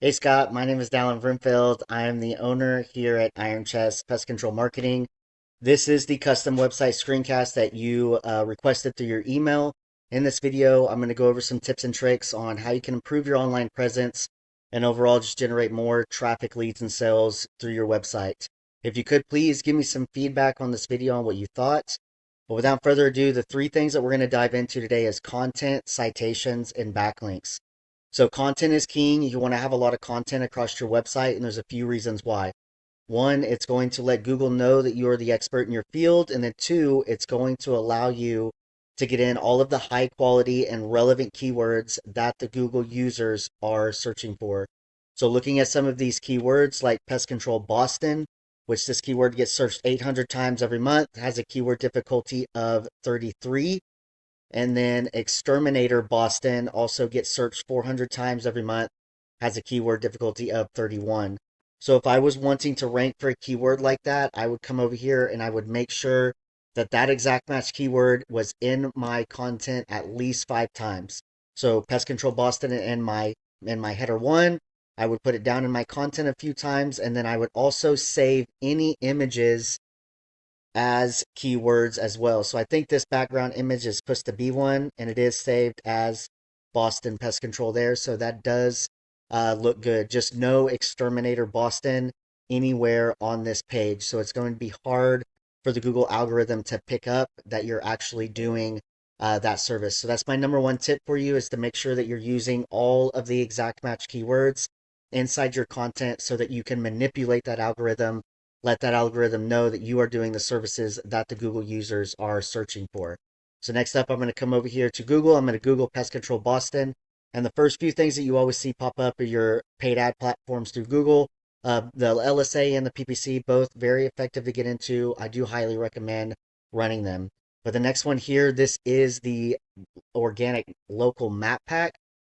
Hey Scott, my name is Dallin Brimfield. I am the owner here at Iron Chest Pest Control Marketing. This is the custom website screencast that you requested through your email. In this video, I'm going to go over some tips and tricks on how you can improve your online presence and overall just generate more traffic, leads, and sales through your website. If you could please give me some feedback on this video on what you thought. But without further ado, the three things that we're going to dive into today is content, citations, and backlinks. So content is king. You want to have a lot of content across your website, and there's a few reasons why. One, it's going to let Google know that you are the expert in your field. And then two, it's going to allow you to get in all of the high quality and relevant keywords that the Google users are searching for. So looking at some of these keywords like pest control Boston, which this keyword gets searched 800 times every month, has a keyword difficulty of 33. And then Exterminator Boston also gets searched 400 times every month, has a keyword difficulty of 31. So if I was wanting to rank for a keyword like that, I would come over here and I would make sure that that exact match keyword was in my content at least 5 times. So Pest Control Boston in my header one, I would put it down in my content a few times, and then I would also save any images as keywords as well. So I think this background image is supposed to be one, and it is saved as Boston Pest Control there. So that does look good. Just no Exterminator Boston anywhere on this page. So it's going to be hard for the Google algorithm to pick up that you're actually doing that service. So that's my number one tip for you, is to make sure that you're using all of the exact match keywords inside your content so that you can manipulate that algorithm, let that algorithm know that you are doing the services that the Google users are searching for. So next up, I'm going to come over here to Google. I'm going to Google Pest Control Boston. And the first few things that you always see pop up are your paid ad platforms through Google. The LSA and the PPC, both very effective to get into. I do highly recommend running them. But the next one here, this is the organic local map pack.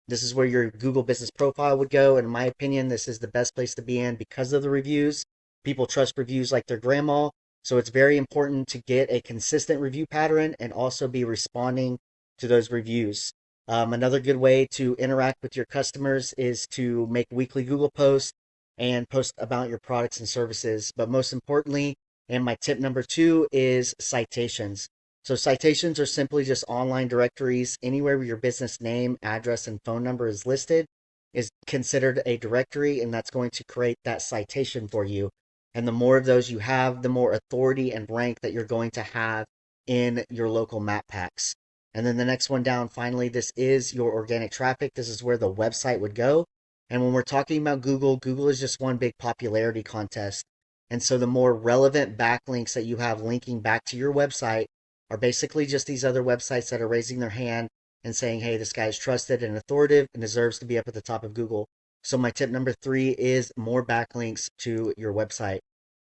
This is where your Google business profile would go. And in my opinion, this is the best place to be in because of the reviews. People trust reviews like their grandma. So it's very important to get a consistent review pattern and also be responding to those reviews. Another good way to interact with your customers is to make weekly Google posts and post about your products and services. But most importantly, and my tip number two, is citations. So citations are simply just online directories. Anywhere where your business name, address, and phone number is listed is considered a directory, and that's going to create that citation for you. And the more of those you have, the more authority and rank that you're going to have in your local map packs. And then the next one down, finally, this is your organic traffic. This is where the website would go. And when we're talking about Google, Google is just one big popularity contest. And so the more relevant backlinks that you have linking back to your website are basically just these other websites that are raising their hand and saying, hey, this guy is trusted and authoritative and deserves to be up at the top of Google. So my tip number three is more backlinks to your website.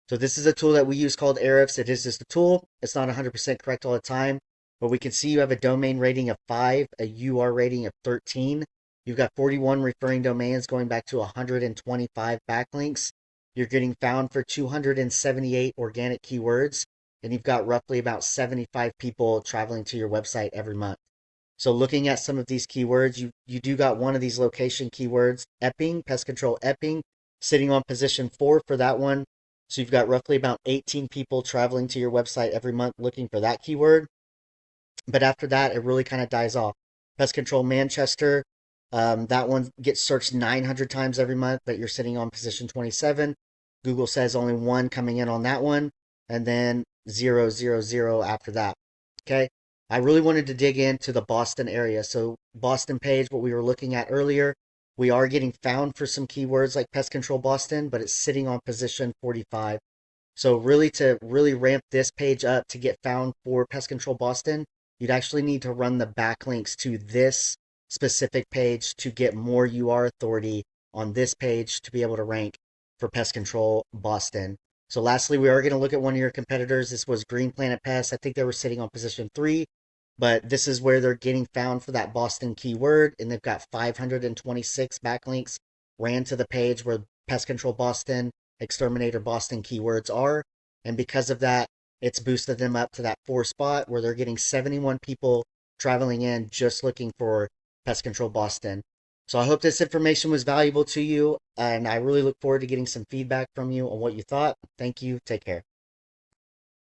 So this is a tool that we use called Ahrefs. It is just a tool. It's not 100% correct all the time, but we can see you have a domain rating of 5, a UR rating of 13. You've got 41 referring domains going back to 125 backlinks. You're getting found for 278 organic keywords, and you've got roughly about 75 people traveling to your website every month. So looking at some of these keywords, you do got one of these location keywords, Epping, Pest Control Epping, sitting on position 4 for that one. So you've got roughly about 18 people traveling to your website every month looking for that keyword. But after that, it really kind of dies off. Pest Control Manchester, that one gets searched 900 times every month, but you're sitting on position 27. Google says only one coming in on that one, and then 000 after that. Okay. I really wanted to dig into the Boston area. So Boston page, what we were looking at earlier, we are getting found for some keywords like Pest Control Boston, but it's sitting on position 45. So really to really ramp this page up to get found for Pest Control Boston, you'd actually need to run the backlinks to this specific page to get more UR authority on this page to be able to rank for Pest Control Boston. So lastly, we are going to look at one of your competitors. This was Green Planet Pest. I think they were sitting on position 3, but this is where they're getting found for that Boston keyword, and they've got 526 backlinks ran to the page where Pest Control Boston, Exterminator Boston keywords are. And because of that, it's boosted them up to that 4 spot where they're getting 71 people traveling in just looking for Pest Control Boston. So I hope this information was valuable to you, and I really look forward to getting some feedback from you on what you thought. Thank you. Take care.